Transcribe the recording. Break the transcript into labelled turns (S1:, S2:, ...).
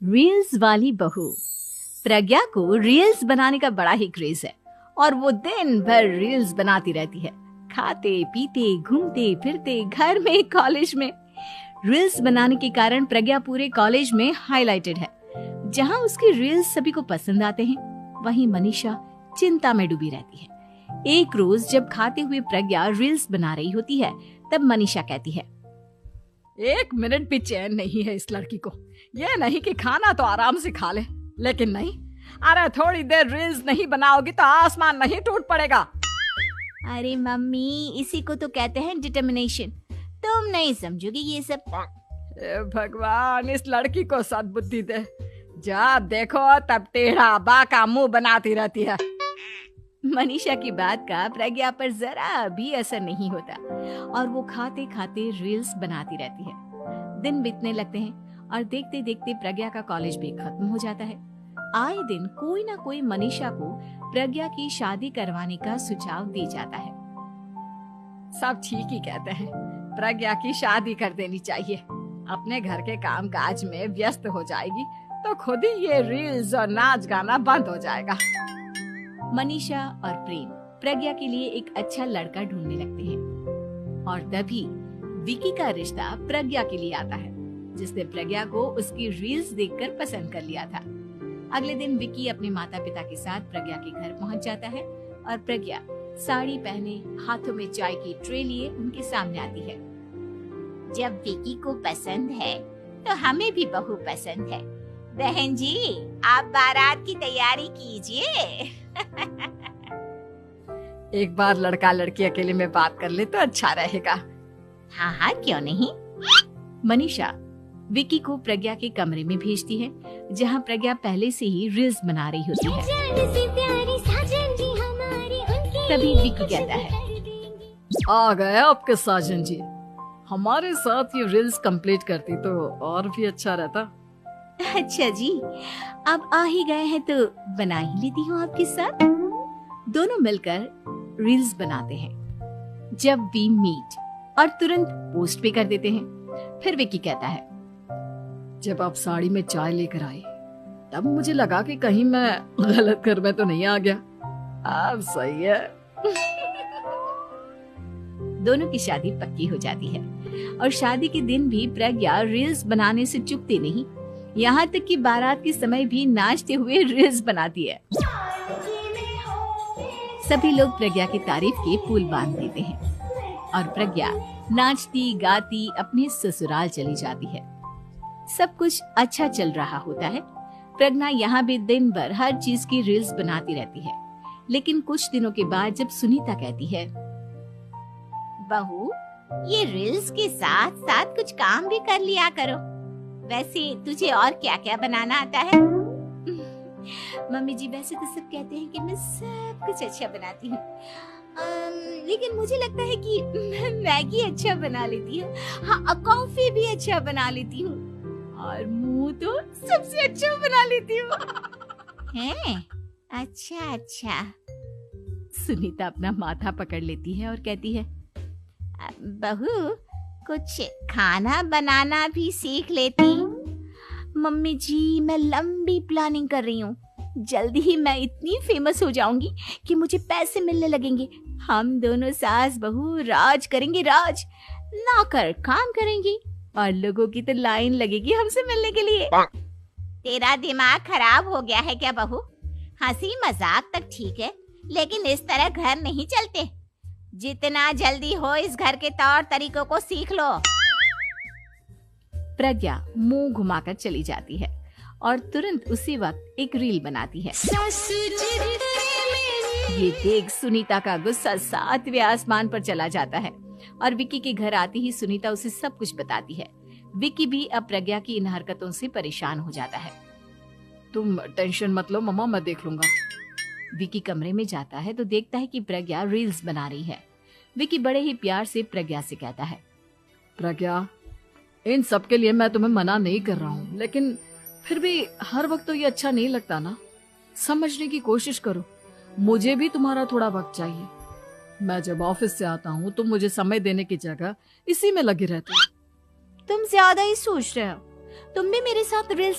S1: Reels वाली बहू। प्रज्ञा को रील्स बनाने का बड़ा ही क्रेज है और वो दिन भर रील्स बनाती रहती है। खाते पीते घूमते फिरते घर में कॉलेज में रील्स बनाने के कारण प्रज्ञा पूरे कॉलेज में हाईलाइटेड है। जहां उसकी रील्स सभी को पसंद आते हैं, वहीं मनीषा चिंता में डूबी रहती है। एक रोज जब खाते हुए प्रज्ञा रील्स बना रही होती है, तब मनीषा कहती है,
S2: एक मिनट भी चैन नहीं है इस लड़की को। ये नहीं कि खाना तो आराम से खा ले, लेकिन नहीं, अरे थोड़ी देर रील्स नहीं बनाओगी तो आसमान नहीं टूट पड़ेगा।
S1: अरे मम्मी, इसी को तो कहते हैं डिटर्मिनेशन। तुम नहीं समझोगी ये सब।
S2: भगवान, इस लड़की को सद्बुद्धि दे। जब देखो तब टेढ़ा बाका मुंह बनाती रहती है।
S1: मनीषा की बात का प्रज्ञा पर जरा भी असर नहीं होता और वो खाते खाते रील्स बनाती रहती है। दिन बीतने लगते हैं और देखते देखते प्रज्ञा का कॉलेज भी खत्म हो जाता है। आए दिन कोई ना कोई मनीषा को प्रज्ञा की शादी करवाने का सुझाव दे जाता है।
S2: सब ठीक ही कहते हैं, प्रज्ञा की शादी कर देनी चाहिए। अपने घर के काम काज में व्यस्त हो जाएगी तो खुद ही ये रील्स और नाच गाना बंद हो जाएगा।
S1: मनीषा और प्रेम प्रज्ञा के लिए एक अच्छा लड़का ढूंढने लगते हैं और तभी विकी का रिश्ता प्रज्ञा के लिए आता है, जिसने प्रज्ञा को उसकी रील्स देखकर पसंद कर लिया था। अगले दिन विकी अपने माता पिता के साथ प्रज्ञा के घर पहुंच जाता है और प्रज्ञा साड़ी पहने हाथों में चाय की ट्रे लिए उनके सामने आती है।
S3: जब विकी को पसंद है तो हमें भी बहू पसंद है। बहन जी, आप बारात की तैयारी कीजिए।
S2: एक बार लड़का लड़की अकेले में बात कर ले तो अच्छा रहेगा।
S3: हाँ हाँ, क्यों नहीं।
S1: मनीषा विकी को प्रज्ञा के कमरे में भेजती है, जहां प्रज्ञा पहले से ही रील्स बना रही होती है। तभी विकी कहता है,
S2: आ गए आपके साजन जी। हमारे साथ ये रील्स कंप्लीट करती तो और भी अच्छा रहता।
S1: अच्छा जी, अब आ ही गए हैं तो बना ही लेती हूँ आपके साथ। दोनों मिलकर रील्स बनाते हैं। जब वी मीट और तुरंत पोस्ट भी कर देते हैं। फिर विकी कहता है,
S2: जब आप साड़ी में चाय लेकर आई तब मुझे लगा कि कहीं मैं गलत घर में तो नहीं आ गया। अब सही है।
S1: दोनों की शादी पक्की हो जाती है और शादी के दिन भी प्रज्ञा रील्स बनाने से चूकती नहीं। यहाँ तक कि बारात के समय भी नाचते हुए रील्स बनाती है। सभी लोग प्रज्ञा की तारीफ के पुल बांध देते हैं और प्रज्ञा नाचती गाती अपने ससुराल चली जाती है। सब कुछ अच्छा चल रहा होता है। प्रज्ञा यहाँ भी दिन भर हर चीज की रील्स बनाती रहती है। लेकिन कुछ दिनों के बाद जब सुनीता कहती है,
S3: बहू, ये रील्स के साथ साथ कुछ काम भी कर लिया करो। वैसे तुझे और क्या क्या बनाना आता है?
S1: मम्मी जी, वैसे तो सब कहते हैं कि मैं सब कुछ अच्छा बनाती हूँ, लेकिन मुझे लगता है कि मैं मैगी अच्छा बना लेती हूँ। हाँ, कॉफी भी अच्छा बना लेती हूँ और मुंह तो सबसे अच्छा बना लेती हूँ।
S3: हैं? अच्छा अच्छा।
S1: सुनीता अपना माथा पकड़ लेती है और कहती है,
S3: बहू, कुछ खाना बनाना भी सीख लेती।
S1: मम्मी जी, मैं लंबी प्लानिंग कर रही हूँ। जल्दी ही मैं इतनी फेमस हो जाऊंगी कि मुझे पैसे मिलने लगेंगे। हम दोनों सास बहू राज करेंगे, राज नौकर काम करेंगे और लोगों की तो लाइन लगेगी हमसे मिलने के लिए।
S3: तेरा दिमाग खराब हो गया है क्या बहू? हंसी मजाक तक ठीक है, लेकिन इस तरह घर नहीं चलते। जितना जल्दी हो इस घर के तौर तरीकों को सीख लो।
S1: प्रज्ञा मुंह घुमाकर चली जाती है और तुरंत उसी वक्त एक रील बनाती है। ये देख सुनीता का गुस्सा 7वें आसमान पर चला जाता है और विकी के घर आती ही सुनीता उसे सब कुछ बताती है। विकी भी अब प्रज्ञा की इन हरकतों से परेशान हो जाता है।
S2: तुम टेंशन मत लो मम्मा, मैं देख लूंगा।
S1: विकी कमरे में जाता है तो देखता है कि प्रज्ञा रील्स बना रही है। विकी बड़े ही प्यार से प्रज्ञा से कहता है,
S2: प्रज्ञा, इन सब के लिए मैं तुम्हें मना नहीं कर रहा हूँ, लेकिन फिर भी हर वक्त तो ये अच्छा नहीं लगता ना। समझने की कोशिश करो, मुझे भी तुम्हारा थोड़ा वक्त चाहिए। मैं जब ऑफिस से आता हूँ तो मुझे समय देने की जगह इसी में लगे रहते हो।
S1: तुम ज्यादा ही सोच रहे हो। तुम भी मेरे साथ रील्स